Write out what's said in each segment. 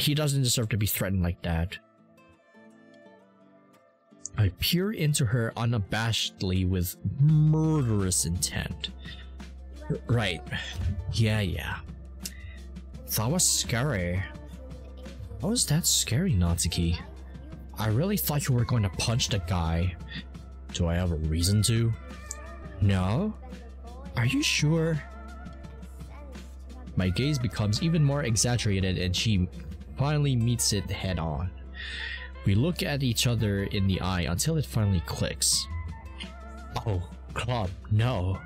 and he doesn't deserve to be threatened like that. I peer into her unabashedly with murderous intent. Right. Yeah. That was scary. How was that scary, Natsuki? I really thought you were going to punch the guy. Do I have a reason to? No? Are you sure? My gaze becomes even more exaggerated and she finally meets it head on. We look at each other in the eye until it finally clicks. Oh, GLOB, no.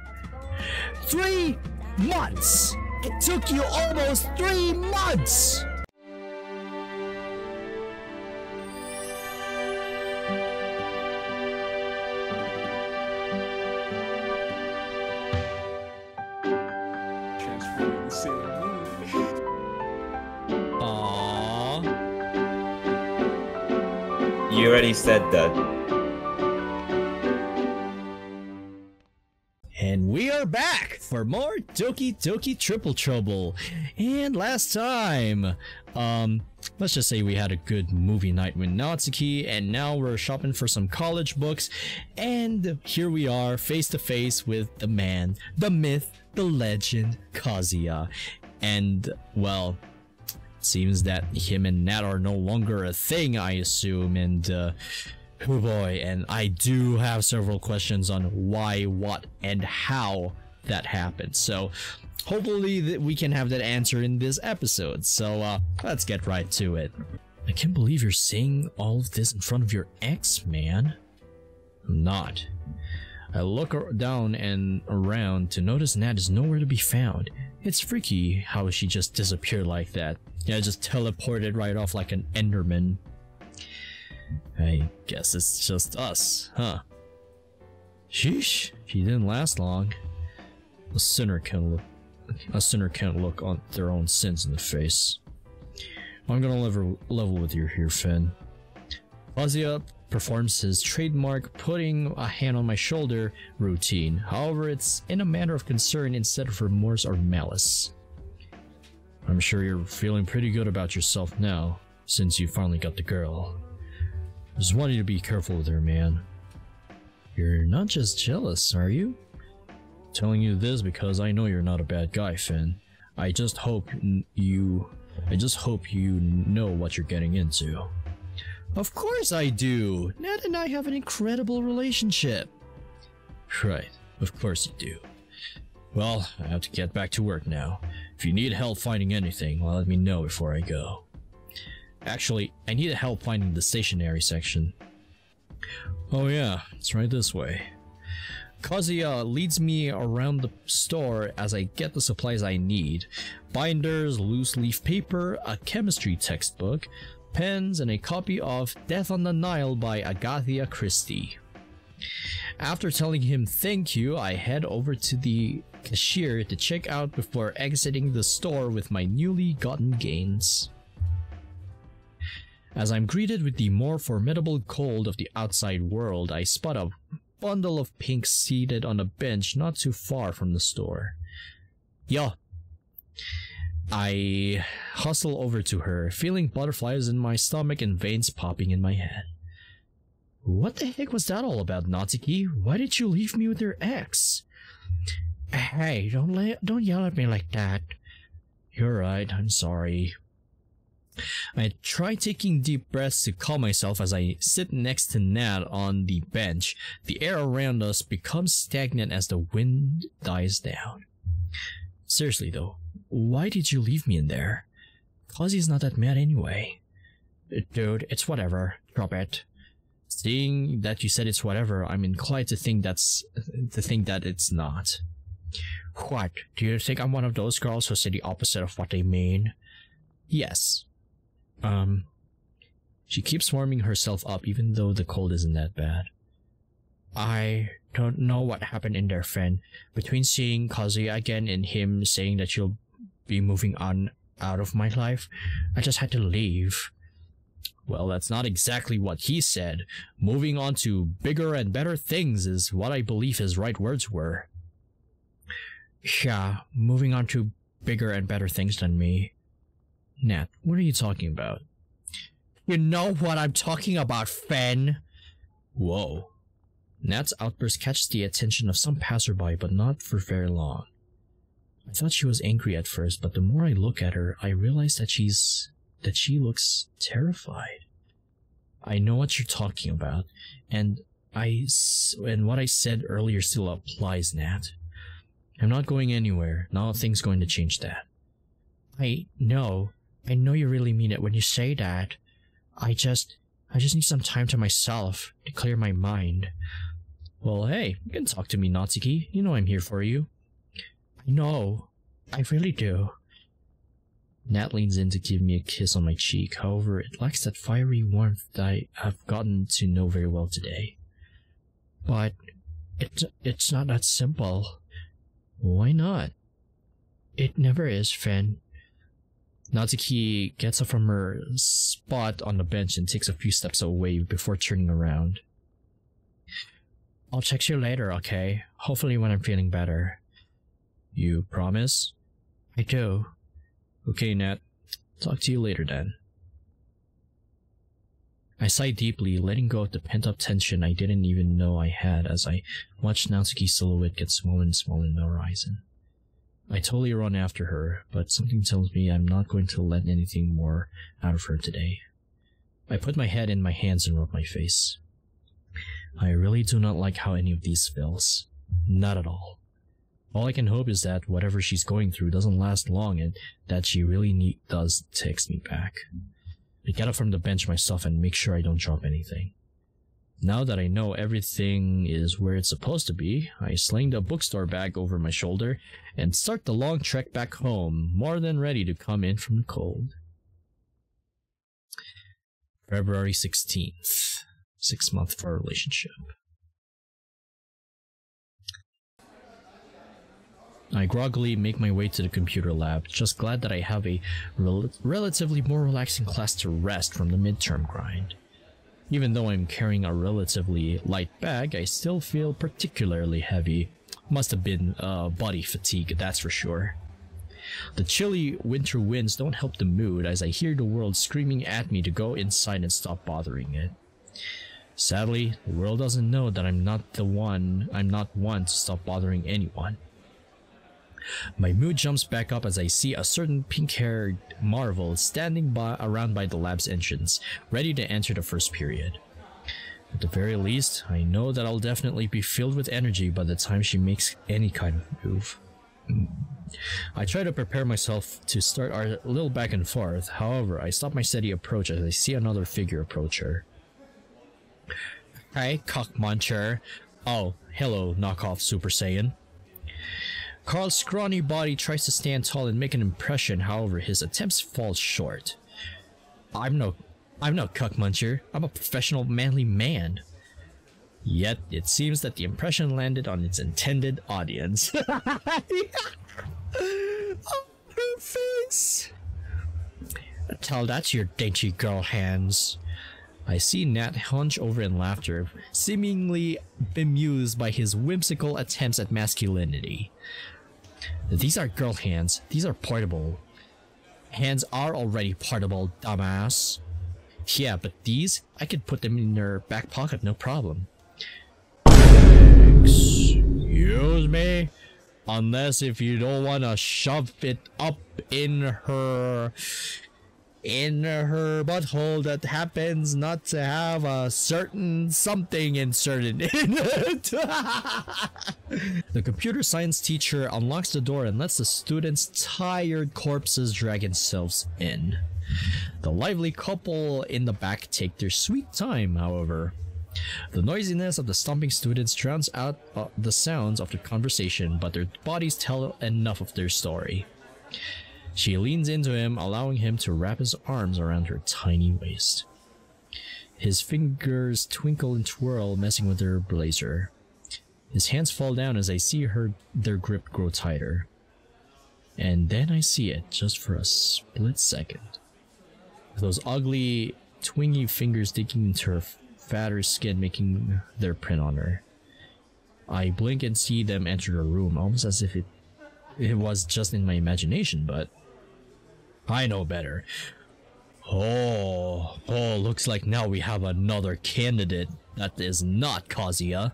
3 months! It took you almost 3 months! You already said that. And we are back for more Doki Doki Triple Trouble. And last time, let's just say we had a good movie night with Natsuki, and now we're shopping for some college books, and here we are face to face with the man, the myth, the legend, Kazuya. And well, seems that him and Nat are no longer a thing, I assume, and oh boy, and I do have several questions on why, what, and how that happened. So hopefully we can have that answer in this episode. So let's get right to it. I can't believe you're saying all of this in front of your ex, man. I'm not. I look down and around to notice Nat is nowhere to be found. It's freaky how she just disappeared like that. Yeah, just teleported right off like an Enderman. I guess it's just us, huh? Sheesh, she didn't last long. A sinner can't look on their own sins in the face. I'm gonna level with you here, Finn. Kazuya performs his trademark putting a hand on my shoulder routine. However, it's in a manner of concern instead of remorse or malice. I'm sure you're feeling pretty good about yourself now, since you finally got the girl. Just want you to be careful with her, man. You're not just jealous, are you? I'm telling you this because I know you're not a bad guy, Finn. I just hope you know what you're getting into. Of course I do! Nat and I have an incredible relationship. Right, of course you do. Well, I have to get back to work now. If you need help finding anything, well, let me know before I go. Actually, I need help finding the stationery section. Oh yeah, it's right this way. Kazuya leads me around the store as I get the supplies I need. Binders, loose leaf paper, a chemistry textbook, pens, and a copy of Death on the Nile by Agatha Christie. After telling him thank you, I head over to the cashier to check out before exiting the store with my newly gotten gains. As I'm greeted with the more formidable cold of the outside world, I spot a bundle of pinks seated on a bench not too far from the store. Yo! I hustle over to her, feeling butterflies in my stomach and veins popping in my head. What the heck was that all about, Natsuki? Why did you leave me with your ex? Hey, don't yell at me like that. You're right, I'm sorry. I try taking deep breaths to calm myself as I sit next to Nat on the bench. The air around us becomes stagnant as the wind dies down. Seriously though, why did you leave me in there? Kazuya's not that mad anyway. Dude, it's whatever. Drop it. Seeing that you said it's whatever, I'm inclined to think that it's not. What? Do you think I'm one of those girls who say the opposite of what they mean? Yes. She keeps warming herself up even though the cold isn't that bad. I don't know what happened in there, Finn. Between seeing Kazuya again and him saying that you'll be moving on out of my life, I just had to leave. Well, that's not exactly what he said. Moving on to bigger and better things is what I believe his right words were. Yeah, moving on to bigger and better things than me. Nat, what are you talking about? You know what I'm talking about, Fen! Whoa. Nat's outburst catches the attention of some passerby, but not for very long. I thought she was angry at first, but the more I look at her, I realize that she looks terrified. I know what you're talking about, and what I said earlier still applies, Nat. I'm not going anywhere. Nothing's going to change that. I know you really mean it when you say that. I just need some time to myself to clear my mind. Well, hey, you can talk to me, Natsuki. You know I'm here for you. I know. I really do. Nat leans in to give me a kiss on my cheek. However, it lacks that fiery warmth that I have gotten to know very well today. But it's not that simple. Why not? It never is, Fen. Natsuki gets up from her spot on the bench and takes a few steps away before turning around. I'll text you later, okay? Hopefully when I'm feeling better. You promise? I do. Okay, Nat. Talk to you later then. I sigh deeply, letting go of the pent-up tension I didn't even know I had as I watched Natsuki's silhouette get smaller and smaller in the horizon. I totally run after her, but something tells me I'm not going to let anything more out of her today. I put my head in my hands and rub my face. I really do not like how any of this feels. Not at all. All I can hope is that whatever she's going through doesn't last long and that she really does text me back. I get up from the bench myself and make sure I don't drop anything. Now that I know everything is where it's supposed to be, I sling the bookstore bag over my shoulder and start the long trek back home, more than ready to come in from the cold. February 16th. 6 months for our relationship. I groggily make my way to the computer lab, just glad that I have a relatively more relaxing class to rest from the midterm grind. Even though I'm carrying a relatively light bag, I still feel particularly heavy. Must have been body fatigue, that's for sure. The chilly winter winds don't help the mood as I hear the world screaming at me to go inside and stop bothering it. Sadly, the world doesn't know that I'm not one to stop bothering anyone. My mood jumps back up as I see a certain pink-haired marvel standing around by the lab's entrance, ready to enter the first period. At the very least, I know that I'll definitely be filled with energy by the time she makes any kind of move. I try to prepare myself to start our little back and forth, however, I stop my steady approach as I see another figure approach her. Hey, cockmuncher. Oh, hello, knockoff Super Saiyan. Carl's scrawny body tries to stand tall and make an impression, however, his attempts fall short. I'm no cockmuncher. I'm a professional manly man. Yet, it seems that the impression landed on its intended audience. Oh, her face! Tell that to your dainty girl hands. I see Nat hunch over in laughter, seemingly bemused by his whimsical attempts at masculinity. These are girl hands. These are portable. Hands are already portable, dumbass. Yeah, but these, I could put them in her back pocket, no problem. Excuse me? Unless if you don't want to shove it up in her butthole that happens not to have a certain something inserted in it. The computer science teacher unlocks the door and lets the students' tired corpses drag themselves in. The lively couple in the back take their sweet time, however. The noisiness of the stomping students drowns out the sounds of the conversation, but their bodies tell enough of their story. She leans into him, allowing him to wrap his arms around her tiny waist. His fingers twinkle and twirl, messing with her blazer. His hands fall down as I see their grip grow tighter. And then I see it, just for a split second. Those ugly, twingy fingers digging into her fatter skin, making their print on her. I blink and see them enter the room, almost as if it was just in my imagination, but I know better. Oh, looks like now we have another candidate that is not Kazuya.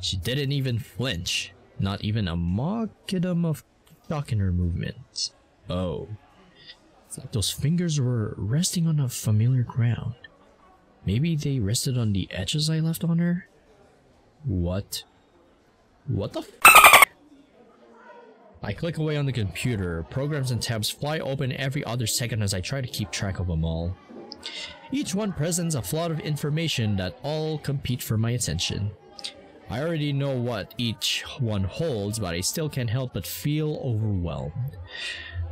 She didn't even flinch. Not even a modicum of shock in her movements. Oh. It's like those fingers were resting on a familiar ground. Maybe they rested on the edges I left on her? What? What the f? I click away on the computer. Programs and tabs fly open every other second as I try to keep track of them all. Each one presents a flood of information that all compete for my attention. I already know what each one holds, but I still can't help but feel overwhelmed.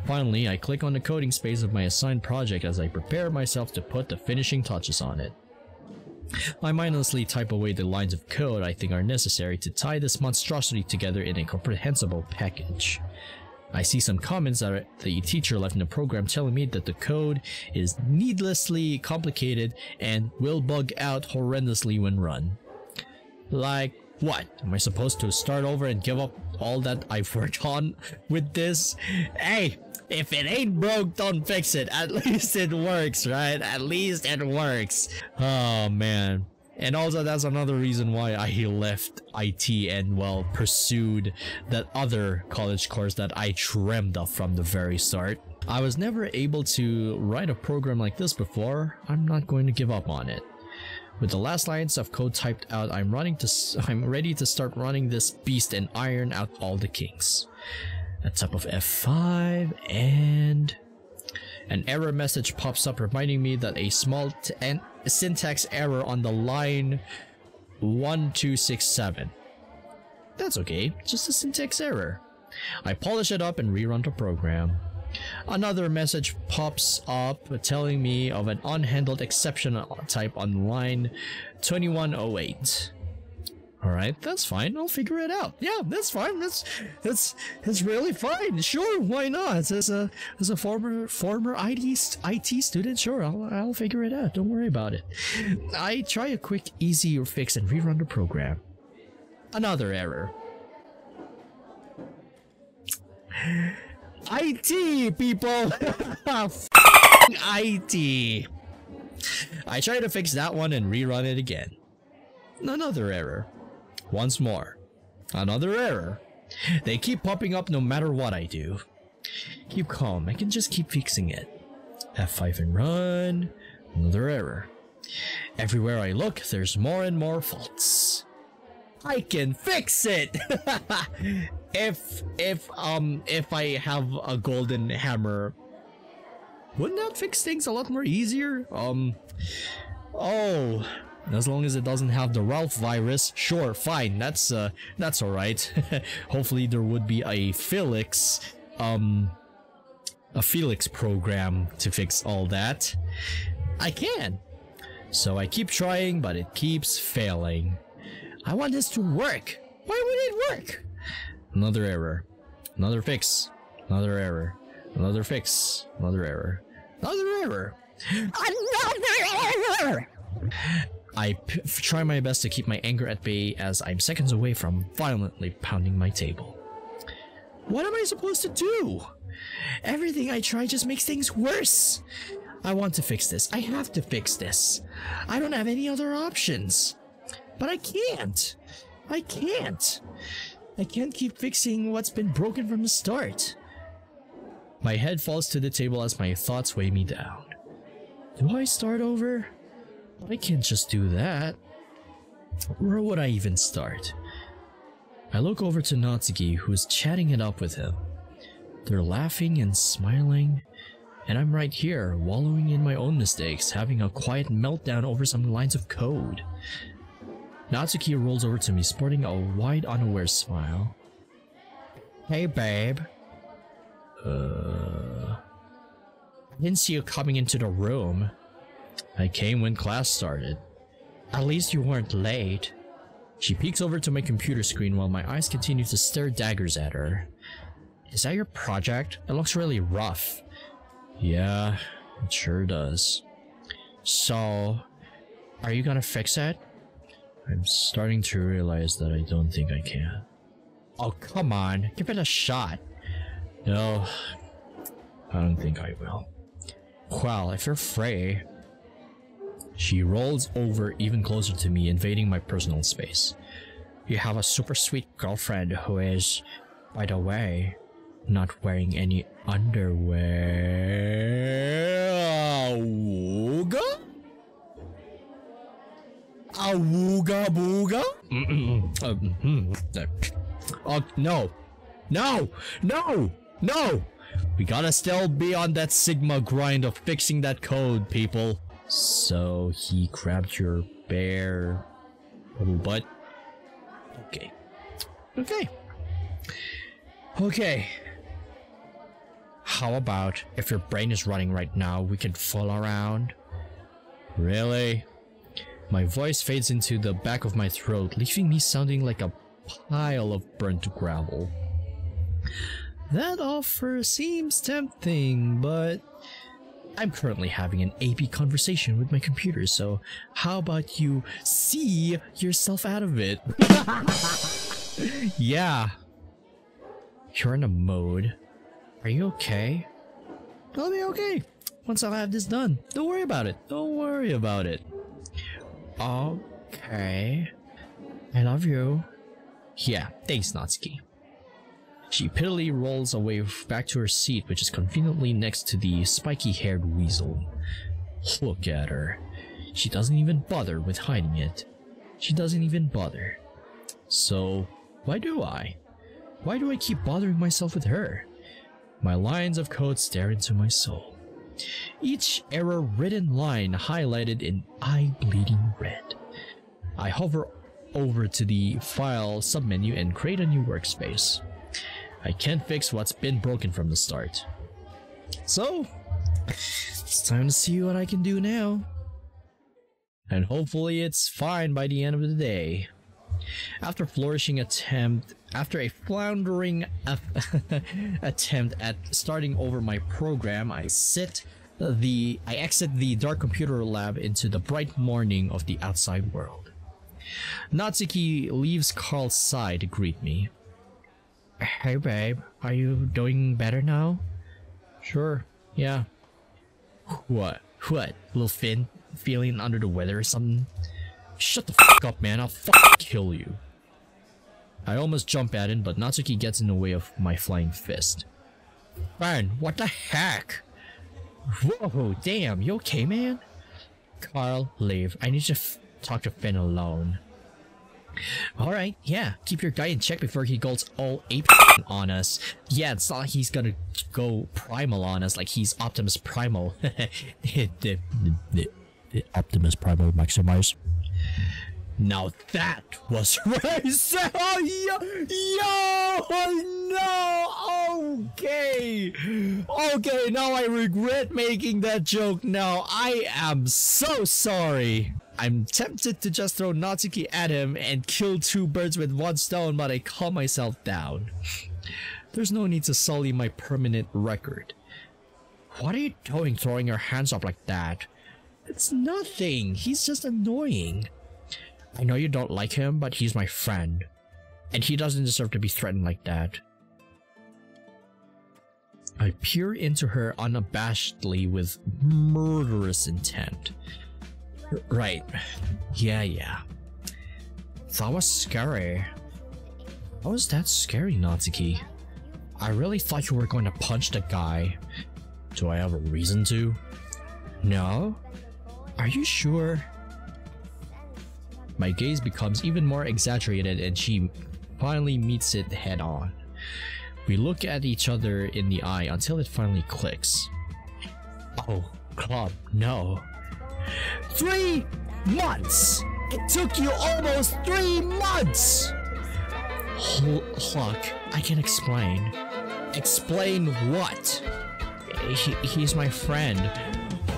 Finally, I click on the coding space of my assigned project as I prepare myself to put the finishing touches on it. I mindlessly type away the lines of code I think are necessary to tie this monstrosity together in a comprehensible package. I see some comments that the teacher left in the program telling me that the code is needlessly complicated and will bug out horrendously when run. Like, what? Am I supposed to start over and give up all that I've worked on with this? Hey, if it ain't broke, don't fix it. At least it works, right? At least it works. Oh, man. And also, that's another reason why I left IT and, well, pursued that other college course that I dreamed of from the very start. I was never able to write a program like this before. I'm not going to give up on it. With the last lines of code typed out, I'm ready to start running this beast and iron out all the kinks. A tap of F5 and an error message pops up reminding me that a small syntax error on the line 1267. That's okay, just a syntax error. I polish it up and rerun the program. Another message pops up telling me of an unhandled exception type on line 2108. Alright, that's fine. I'll figure it out. Yeah, that's fine. That's really fine. Sure, why not? As a former IT student, sure, I'll figure it out. Don't worry about it. I try a quick, easy fix and rerun the program. Another error. IT, people! IT. I try to fix that one and rerun it again. Another error. Once more. Another error. They keep popping up no matter what I do. Keep calm, I can just keep fixing it. F5 and run. Another error. Everywhere I look, there's more and more faults. I can fix it! If I have a golden hammer, wouldn't that fix things a lot more easier? Oh, as long as it doesn't have the Ralph virus, sure, fine, that's alright. Hopefully there would be a Felix program to fix all that. I can. So I keep trying, but it keeps failing. I want this to work. Why would it work? Another error. Another fix. Another error. Another fix. Another error. Another error. Another error! I try my best to keep my anger at bay as I'm seconds away from violently pounding my table. What am I supposed to do? Everything I try just makes things worse. I want to fix this. I have to fix this. I don't have any other options. But I can't. I can't keep fixing what's been broken from the start. My head falls to the table as my thoughts weigh me down. Do I start over? I can't just do that. Where would I even start? I look over to Natsuki, who's chatting it up with him. They're laughing and smiling, and I'm right here, wallowing in my own mistakes, having a quiet meltdown over some lines of code. Natsuki rolls over to me, sporting a wide, unaware smile. Hey, babe. I didn't see you coming into the room. I came when class started. At least you weren't late. She peeks over to my computer screen while my eyes continue to stare daggers at her. Is that your project? It looks really rough. Yeah, it sure does. So, are you gonna fix it? I'm starting to realize that I don't think I can. Oh, come on. Give it a shot. No. I don't think I will. Well, if you're Frey... She rolls over even closer to me, invading my personal space. You have a super sweet girlfriend who is, by the way, not wearing any underwear. Awooga? Awooga booga? Oh, no. No! No! No! We gotta still be on that Sigma grind of fixing that code, people. So he grabbed your bare butt. Okay. Okay. Okay. How about if your brain is running right now, we can fool around? Really? My voice fades into the back of my throat, leaving me sounding like a pile of burnt gravel. That offer seems tempting, but I'm currently having an AP conversation with my computer, so how about you see yourself out of it? Yeah. You're in a mode. Are you okay? I'll be okay once I have this done. Don't worry about it. Don't worry about it. Okay. I love you. Yeah, thanks, Natsuki. She pitifully rolls away back to her seat, which is conveniently next to the spiky-haired weasel. Look at her. She doesn't even bother with hiding it. She doesn't even bother. So, why do I? Why do I keep bothering myself with her? My lines of code stare into my soul. Each error-ridden line highlighted in eye-bleeding red. I hover over to the File submenu and create a new workspace. I can't fix what's been broken from the start. So, it's time to see what I can do now. And hopefully it's fine by the end of the day. After a floundering attempt at starting over my program, I exit the dark computer lab into the bright morning of the outside world. Natsuki leaves Carl's side to greet me. Hey babe, are you doing better now? Sure, yeah. What? Little Finn? Feeling under the weather or something? Shut the fuck up, man, I'll fucking kill you. I almost jump at him, but Natsuki gets in the way of my flying fist. Man, what the heck? Whoa, damn, you okay, man? Carl, leave. I need to talk to Finn alone. Alright, yeah, keep your guy in check before he goes all ape on us. Yeah, it's not like he's gonna go primal on us like he's Optimus Primal. Optimus Primal Maximize. Now that was what I said! Oh, no! Okay! Okay, now I regret making that joke now. I am so sorry. I'm tempted to just throw Natsuki at him and kill two birds with one stone, but I calm myself down. There's no need to sully my permanent record. What are you doing throwing your hands up like that? It's nothing. He's just annoying. I know you don't like him, but he's my friend. And he doesn't deserve to be threatened like that. I peer into her unabashedly with murderous intent. Right. Yeah. That was scary. How was that scary, Natsuki? I really thought you were going to punch the guy. Do I have a reason to? No? Are you sure? My gaze becomes even more exaggerated and she finally meets it head on. We look at each other in the eye until it finally clicks. Oh, Glob, no. 3 months! It took you almost 3 months! Look, I can explain. Explain what? He's my friend.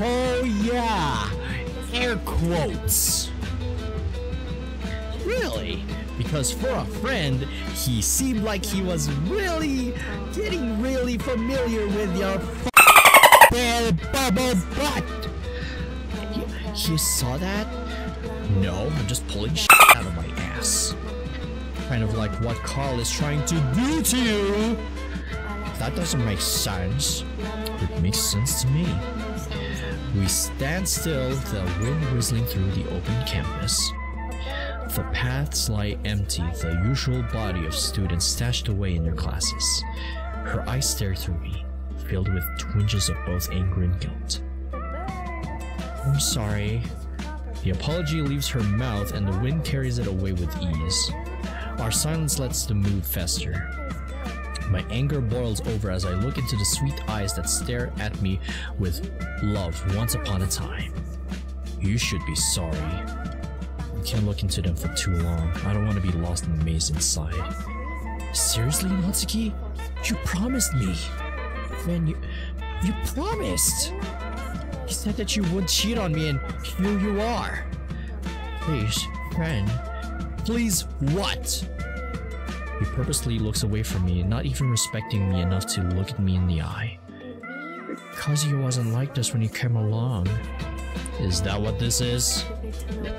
Oh yeah! Air quotes! Really? Because for a friend, he seemed like he was really getting really familiar with your f***ing bubble butt! You saw that? No, I'm just pulling shit out of my ass. Kind of like what Carl is trying to do to you. That doesn't make sense. It makes sense to me. We stand still, the wind whistling through the open campus. The paths lie empty, the usual body of students stashed away in their classes. Her eyes stare through me, filled with twinges of both anger and guilt. I'm sorry. The apology leaves her mouth and the wind carries it away with ease. Our silence lets the mood fester. My anger boils over as I look into the sweet eyes that stare at me with love once upon a time. You should be sorry. I can't look into them for too long. I don't want to be lost in the maze inside. Seriously, Natsuki? You promised me. Man, you promised. You said that you wouldn't cheat on me and here you are. Please, friend. Please what? He purposely looks away from me, not even respecting me enough to look at me in the eye. Kazuya wasn't like this when you came along. Is that what this is?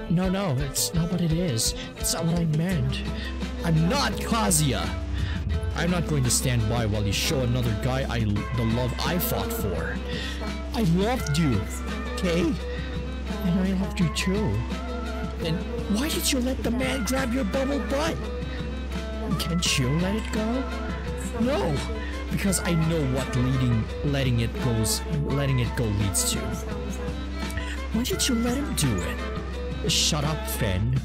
No, it's not what it is. It's not what I meant. I'm not Kazuya! I'm not going to stand by while you show another guy the love I fought for. I loved you, okay? And I loved you too. Then why did you let the man grab your bubble butt? Can't you let it go? No, because I know what letting it go leads to. Why did you let him do it? Shut up, Fen.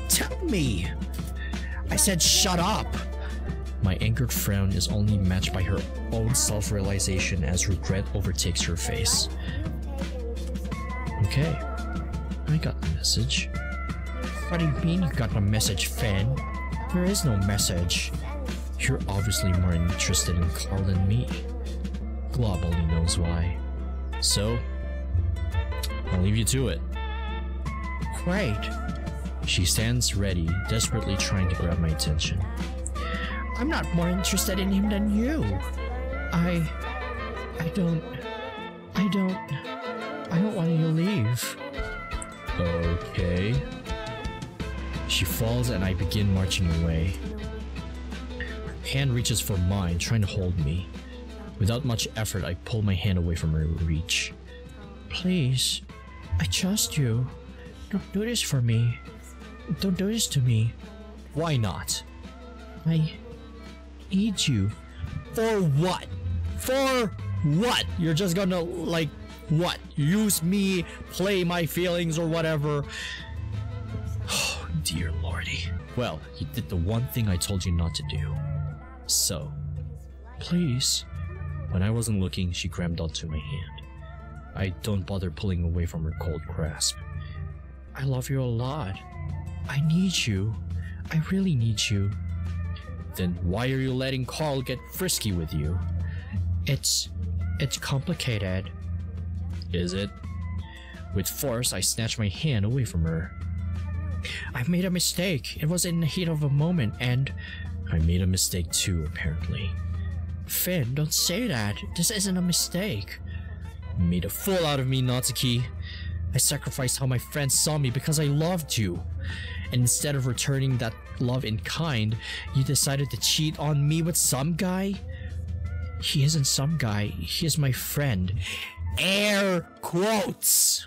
Tell me. I said shut up. My angered frown is only matched by her own self-realization as regret overtakes her face. Okay, I got the message. What do you mean you got the message, Fen? There is no message. You're obviously more interested in Carl than me. GLOB only knows why. So, I'll leave you to it. Wait. She stands ready, desperately trying to grab my attention. I'm not more interested in him than you. I don't want you to leave. Okay. She falls and I begin marching away. Her hand reaches for mine, trying to hold me. Without much effort, I pull my hand away from her reach. Please, I trust you. Don't do this for me. Don't do this to me. Why not? I need you. For what? For what? You're just gonna, like, what? Use me, play my feelings or whatever? Oh, dear lordy. Well, you did the one thing I told you not to do. So, please. When I wasn't looking, she grabbed onto my hand. I don't bother pulling away from her cold grasp. I love you a lot. I need you. I really need you. Then why are you letting Carl get frisky with you? It's complicated. Is it? With force, I snatch my hand away from her. I've made a mistake. It was in the heat of a moment, and I made a mistake too, apparently. Finn, don't say that. This isn't a mistake. You made a fool out of me, Natsuki. I sacrificed how my friends saw me because I loved you. And instead of returning that love in kind, you decided to cheat on me with some guy? He isn't some guy. He is my friend. Air quotes!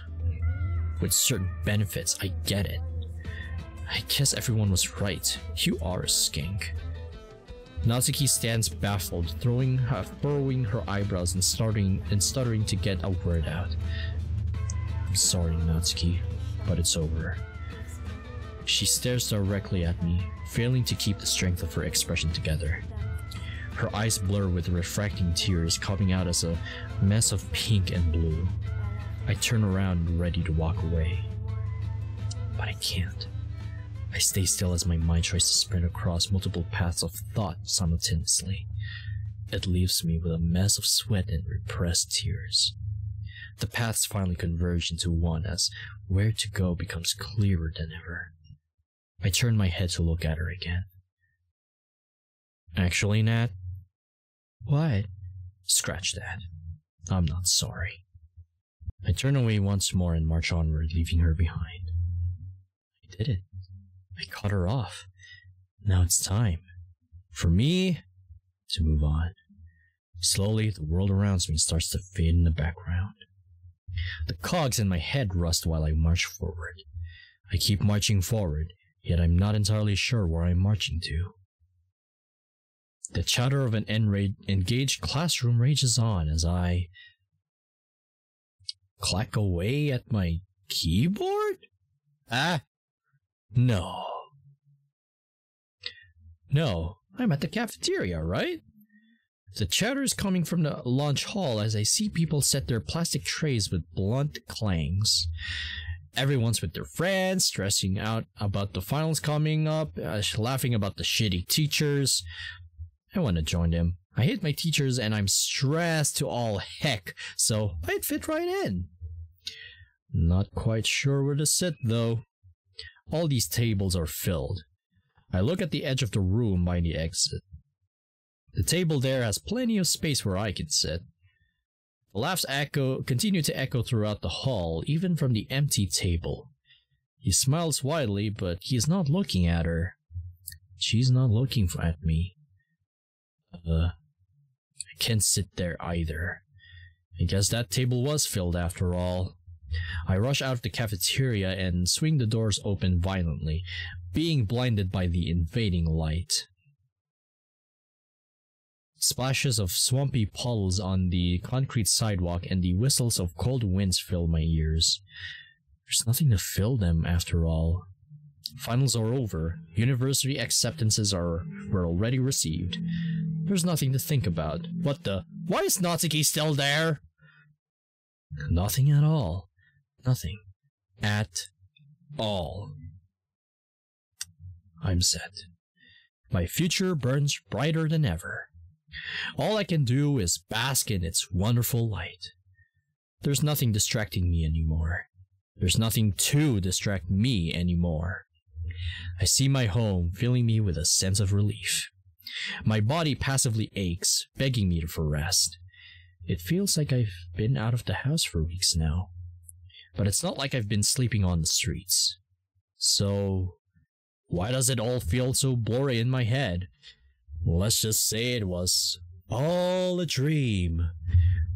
With certain benefits, I get it. I guess everyone was right. You are a skink. Natsuki stands baffled, furrowing her eyebrows and stuttering to get a word out. I'm sorry, Natsuki, but it's over. She stares directly at me, failing to keep the strength of her expression together. Her eyes blur with refracting tears coming out as a mess of pink and blue. I turn around ready to walk away. But I can't. I stay still as my mind tries to sprint across multiple paths of thought simultaneously. It leaves me with a mess of sweat and repressed tears. The paths finally converge into one as where to go becomes clearer than ever. I turn my head to look at her again. Actually, Nat? What? Scratch that. I'm not sorry. I turn away once more and march onward, leaving her behind. I did it. I cut her off. Now it's time for me to move on. Slowly, the world around me starts to fade in the background. The cogs in my head rust while I march forward. I keep marching forward, yet I'm not entirely sure where I'm marching to. The chatter of an engaged classroom rages on as I clack away at my keyboard? No. No, I'm at the cafeteria, right? The chatter is coming from the lunch hall as I see people set their plastic trays with blunt clangs. Everyone's with their friends, stressing out about the finals coming up, laughing about the shitty teachers. I want to join them. I hate my teachers and I'm stressed to all heck, so I'd fit right in. Not quite sure where to sit though. All these tables are filled. I look at the edge of the room by the exit. The table there has plenty of space where I can sit. The laughs continue to echo throughout the hall, even from the empty table. He smiles widely, but he is not looking at her. She's not looking at me. I can't sit there either. I guess that table was filled after all. I rush out of the cafeteria and swing the doors open violently, being blinded by the invading light. Splashes of swampy puddles on the concrete sidewalk and the whistles of cold winds fill my ears. There's nothing to fill them after all. Finals are over. University acceptances were already received. There's nothing to think about. What the? Why is Natsuki still there? Nothing at all. Nothing. At all. I'm set. My future burns brighter than ever. All I can do is bask in its wonderful light. There's nothing distracting me anymore. There's nothing to distract me anymore. I see my home, filling me with a sense of relief. My body passively aches, begging me for rest. It feels like I've been out of the house for weeks now. But it's not like I've been sleeping on the streets. So, why does it all feel so blurry in my head? Let's just say it was all a dream,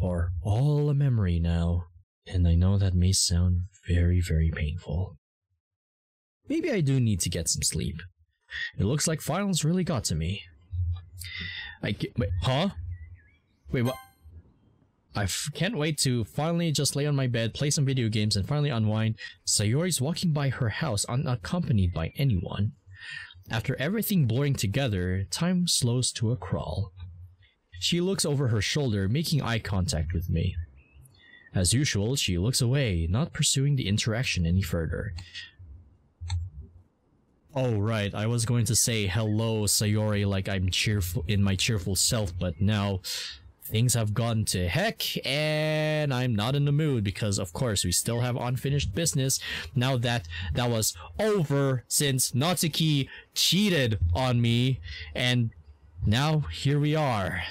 or all a memory now, and I know that may sound very, very painful. Maybe I do need to get some sleep. It looks like finals really got to me. Wait, huh? Wait, what? I can't wait to finally just lay on my bed, play some video games, and finally unwind. Sayori's walking by her house unaccompanied by anyone. After everything blurring together, time slows to a crawl. She looks over her shoulder, making eye contact with me. As usual, she looks away, not pursuing the interaction any further. Oh right, I was going to say hello Sayori like I'm cheerful in my cheerful self, but now things have gone to heck and I'm not in the mood because of course we still have unfinished business now that was over since Natsuki cheated on me, and now here we are.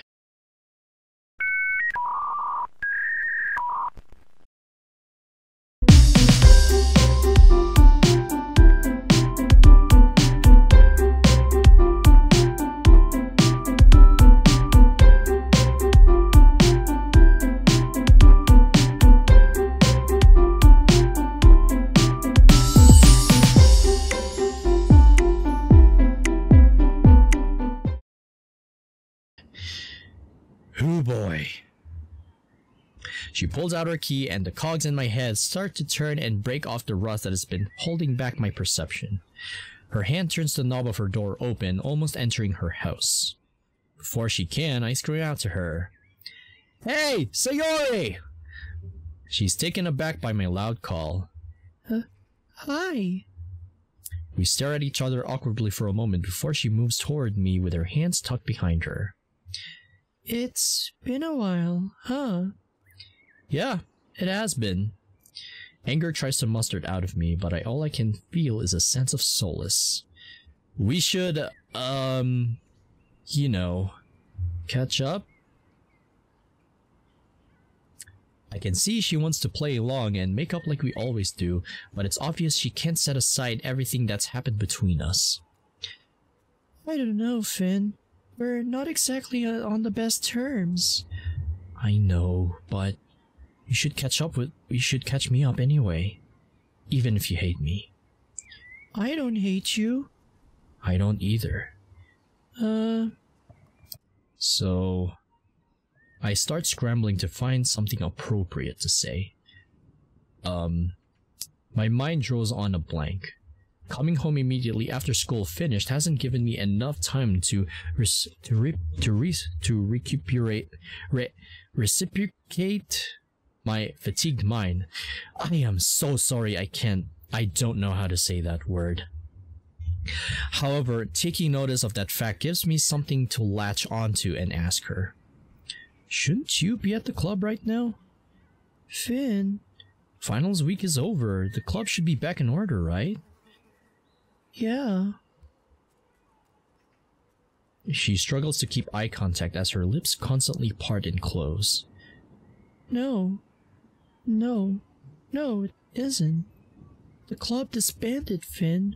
Oh boy. She pulls out her key and the cogs in my head start to turn and break off the rust that has been holding back my perception. Her hand turns the knob of her door open, almost entering her house. Before she can, I scream out to her. Hey, Sayori! She's taken aback by my loud call. Hi. We stare at each other awkwardly for a moment before she moves toward me with her hands tucked behind her. It's been a while, huh? Yeah, it has been. Anger tries to muster it out of me, but all I can feel is a sense of solace. We should, you know, catch up? I can see she wants to play along and make up like we always do, but it's obvious she can't set aside everything that's happened between us. I don't know, Finn. We're not exactly on the best terms. I know, but you should catch me up anyway. Even if you hate me. I don't hate you. I don't either. So I start scrambling to find something appropriate to say. My mind draws on a blank. Coming home immediately after school finished hasn't given me enough time to reciprocate my fatigued mind. I am so sorry I don't know how to say that word. However, taking notice of that fact gives me something to latch onto and ask her. Shouldn't you be at the club right now? Finn, finals week is over. The club should be back in order, right? Yeah. She struggles to keep eye contact as her lips constantly part and close. No, it isn't. The club disbanded, Finn.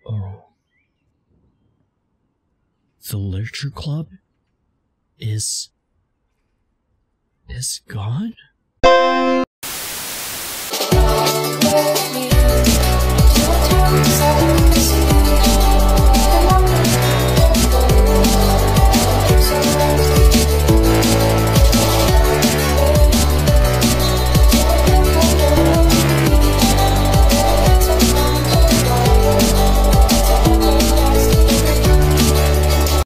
Oh. The literature club is gone?